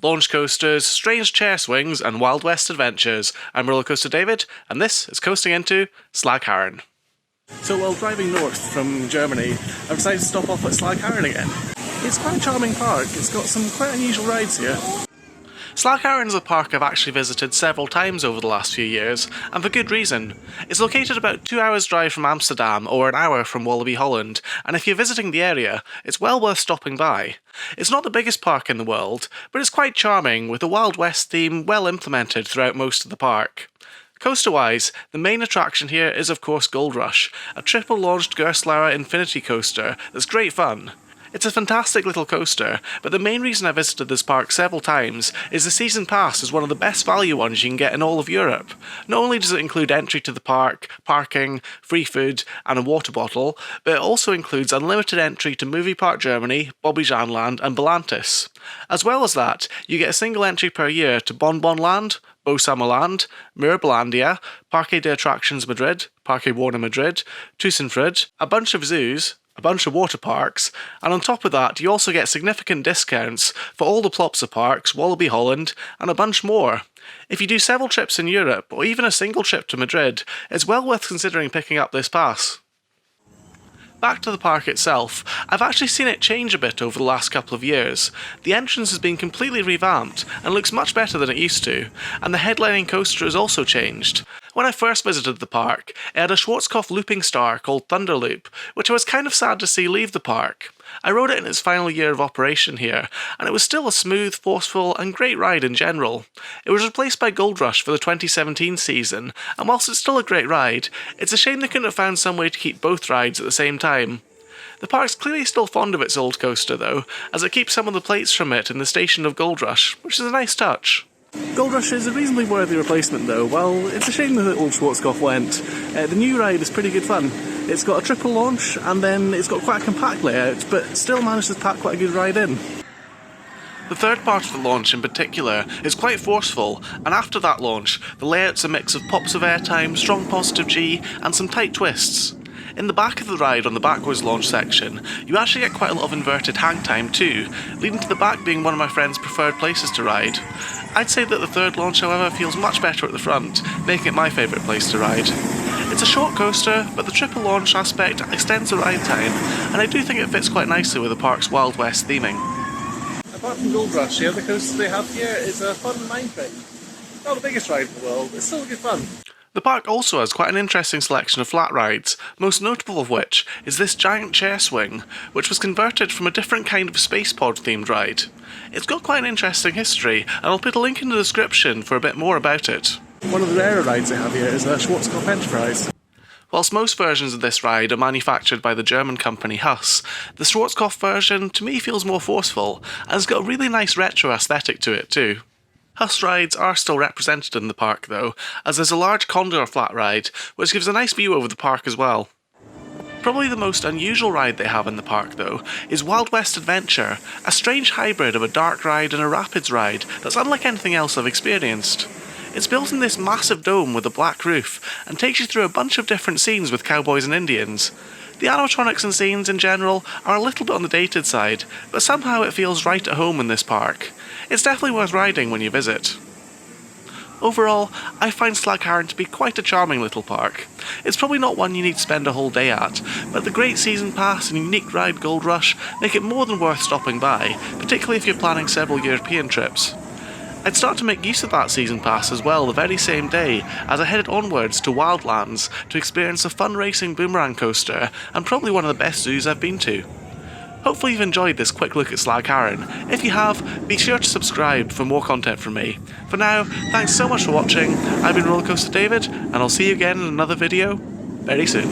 launch coasters, strange chair swings, and Wild West adventures. I'm Roller Coaster David, and this is Coasting into Slagharen. So while driving north from Germany, I've decided to stop off at Slagharen again. It's quite a charming park, it's got some quite unusual rides here. Slagharen is a park I've actually visited several times over the last few years, and for good reason. It's located about 2 hours drive from Amsterdam or an hour from Walibi, Holland, and if you're visiting the area, it's well worth stopping by. It's not the biggest park in the world, but it's quite charming with the Wild West theme well implemented throughout most of the park. Coaster-wise, the main attraction here is of course Goldrush, a triple-launched Gerstlauer infinity coaster that's great fun. It's a fantastic little coaster, but the main reason I visited this park several times is the season pass is one of the best value ones you can get in all of Europe. Not only does it include entry to the park, parking, free food, and a water bottle, but it also includes unlimited entry to Movie Park Germany, Bobbejaanland, and Belantis. As well as that, you get a single entry per year to Bonbonland, Bosamerland, Mirablandia, Parque de Attractions Madrid, Parque Warner Madrid, Tussenfrid, a bunch of zoos, a bunch of water parks, and on top of that you also get significant discounts for all the Plopsa parks, Walibi Holland, and a bunch more. If you do several trips in Europe, or even a single trip to Madrid, it's well worth considering picking up this pass. Back to the park itself, I've actually seen it change a bit over the last couple of years. The entrance has been completely revamped and looks much better than it used to, and the headlining coaster has also changed. When I first visited the park, it had a Schwarzkopf looping star called Thunderloop, which I was kind of sad to see leave the park. I rode it in its final year of operation here, and it was still a smooth, forceful, and great ride in general. It was replaced by Goldrush for the 2017 season, and whilst it's still a great ride, it's a shame they couldn't have found some way to keep both rides at the same time. The park's clearly still fond of its old coaster though, as it keeps some of the plates from it in the station of Goldrush, which is a nice touch. Goldrush is a reasonably worthy replacement though. Well, it's a shame that old Schwarzkopf went. The new ride is pretty good fun. It's got a triple launch and then it's got quite a compact layout, but still managed to pack quite a good ride in. The third part of the launch in particular is quite forceful, and after that launch, the layout's a mix of pops of airtime, strong positive G, and some tight twists. In the back of the ride on the backwards launch section, you actually get quite a lot of inverted hang time too, leading to the back being one of my friend's preferred places to ride. I'd say that the third launch however feels much better at the front, making it my favourite place to ride. It's a short coaster, but the triple launch aspect extends the ride time, and I do think it fits quite nicely with the park's Wild West theming. Apart from Goldrush, the other coaster they have here is a fun mine train. Not the biggest ride in the world, it's still good fun. The park also has quite an interesting selection of flat rides, most notable of which is this giant chair swing, which was converted from a different kind of space pod themed ride. It's got quite an interesting history, and I'll put a link in the description for a bit more about it. One of the rarer rides they have here is a Schwarzkopf Enterprise. Whilst most versions of this ride are manufactured by the German company Huss, the Schwarzkopf version to me feels more forceful, and has got a really nice retro aesthetic to it too. Huss rides are still represented in the park though, as there's a large Condor flat ride, which gives a nice view over the park as well. Probably the most unusual ride they have in the park though is Wild West Adventure, a strange hybrid of a dark ride and a rapids ride that's unlike anything else I've experienced. It's built in this massive dome with a black roof, and takes you through a bunch of different scenes with cowboys and Indians. The animatronics and scenes in general are a little bit on the dated side, but somehow it feels right at home in this park. It's definitely worth riding when you visit. Overall, I find Slagharen to be quite a charming little park. It's probably not one you need to spend a whole day at, but the great season pass and unique ride Goldrush make it more than worth stopping by, particularly if you're planning several European trips. I'd start to make use of that season pass as well the very same day as I headed onwards to Wildlands to experience a fun racing boomerang coaster and probably one of the best zoos I've been to. Hopefully you've enjoyed this quick look at Slagharen. If you have, be sure to subscribe for more content from me. For now, thanks so much for watching. I've been Roller Coaster David, and I'll see you again in another video very soon.